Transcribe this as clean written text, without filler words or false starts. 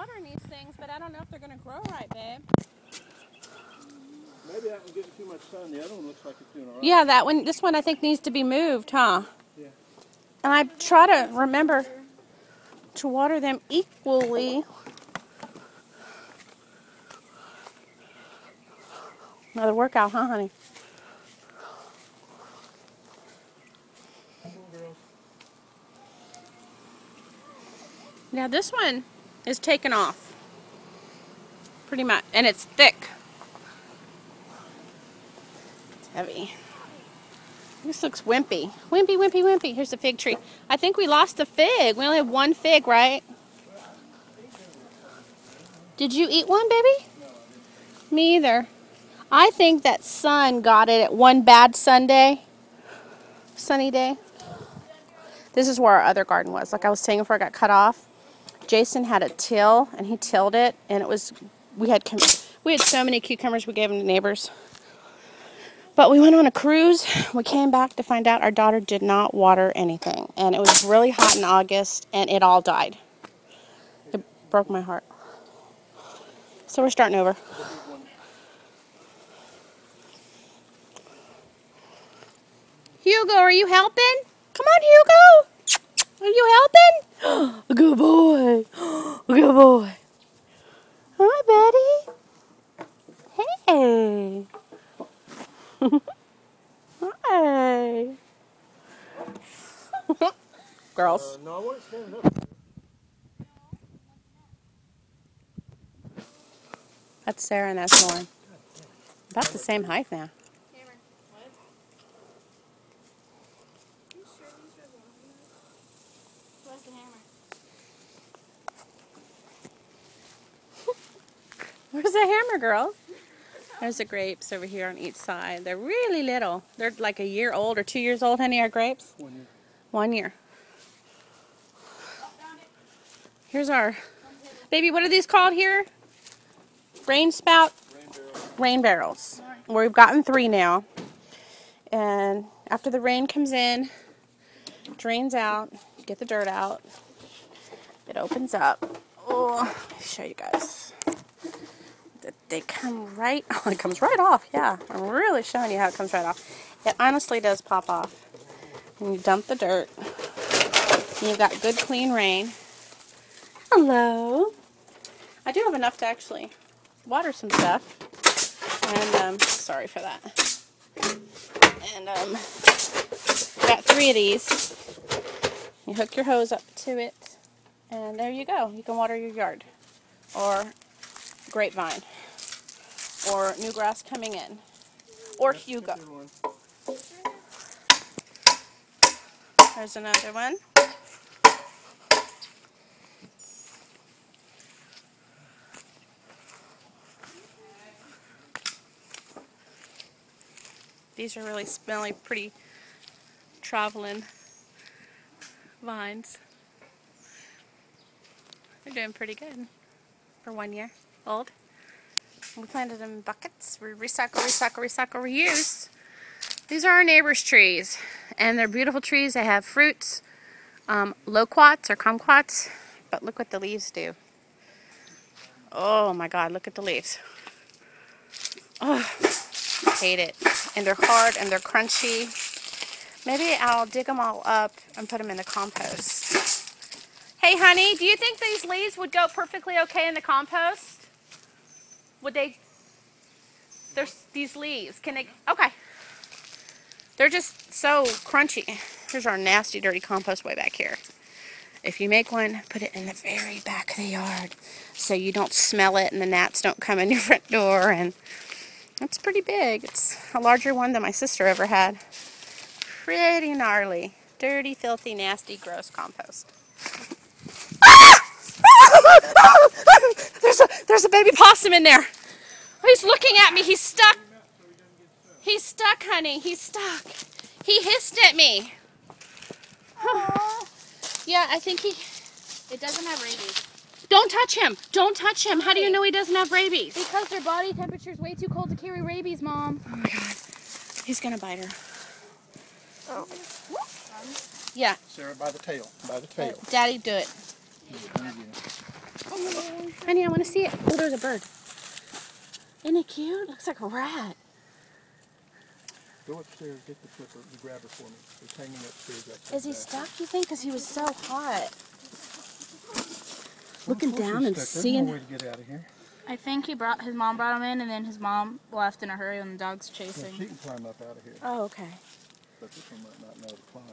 watering these things, but I don't know if they're going to grow right, babe. Maybe that one getting too much sun. The other one looks like it's doing all right. Yeah, that one. This one I think needs to be moved, huh? Yeah. And I try to remember to water them equally. Another workout, huh, honey? Come on, girls. Now this one is taken off. Pretty much. And it's thick. It's heavy. This looks wimpy. Wimpy, wimpy, wimpy. Here's the fig tree. I think we lost the fig. We only have one fig, right? Did you eat one, baby? Me either. I think that sun got it at one bad sunny day. This is where our other garden was. Like I was saying before it got cut off. Jason had a till, and he tilled it, and it was, we had so many cucumbers we gave them to neighbors. But we went on a cruise. We came back to find out our daughter did not water anything. And it was really hot in August, and it all died. It broke my heart. So we're starting over. Hugo, are you helping? Come on, Hugo. Are you helping? Good boy. Good boy. Hi, Betty. Hey. Hi. Girls. No, I want it standing up. That's Sarah and that's Lauren. About the same height now. Where's the hammer, girl? There's the grapes over here on each side. They're really little. They're like a year old or 2 years old, honey, our grapes? 1 year. 1 year. Here's our... Baby, what are these called here? Rain spout? Rain barrels. We've gotten 3 now. And after the rain comes in, drains out, get the dirt out, it opens up. Oh, let me show you guys. They come right, oh, it comes right off, yeah. I'm really showing you how it comes right off. It honestly does pop off. And you dump the dirt. And you've got good clean rain. Hello. I do have enough to actually water some stuff. And, sorry for that. And, got 3 of these. You hook your hose up to it. And there you go. You can water your yard. Or grapevine. Or new grass coming in. Or Hugo. There's another one. These are really smelly, pretty traveling vines. They're doing pretty good for 1 year old. We planted them in buckets. We recycle, recycle, recycle, reuse. These are our neighbor's trees, and they're beautiful trees. They have fruits, loquats or kumquats, but look what the leaves do. Oh my God, look at the leaves. Oh, I hate it. And they're hard and they're crunchy. Maybe I'll dig them all up and put them in the compost. Hey honey, do you think these leaves would go perfectly okay in the compost? Would they? There's these leaves. Can they? Okay. They're just so crunchy. Here's our nasty, dirty compost way back here. If you make one, put it in the very back of the yard so you don't smell it and the gnats don't come in your front door. And it's pretty big. It's a larger one than my sister ever had. Pretty gnarly. Dirty, filthy, nasty, gross compost. There's a baby possum in there. He's looking at me. He's stuck. He's stuck, honey. He's stuck. He hissed at me. Yeah, I think it doesn't have rabies. Don't touch him. Don't touch him. How do you know he doesn't have rabies? Because their body temperature is way too cold to carry rabies, Mom. Oh my God. He's going to bite her. Oh. Yeah. Sarah, by the tail. By the tail. Daddy, do it. Honey, I want to see it. Oh, there's a bird. Isn't it cute? Looks like a rat. Go upstairs, get the clipper, and grab her for me. It's hanging upstairs. Is he stuck, you think? Because he was so hot. Looking down and seeing. There's no way to get out of here. I think his mom brought him in, and then his mom left in a hurry when the dog's Yeah, chasing. she can climb up out of here, Oh, okay. but this one might not know to climb.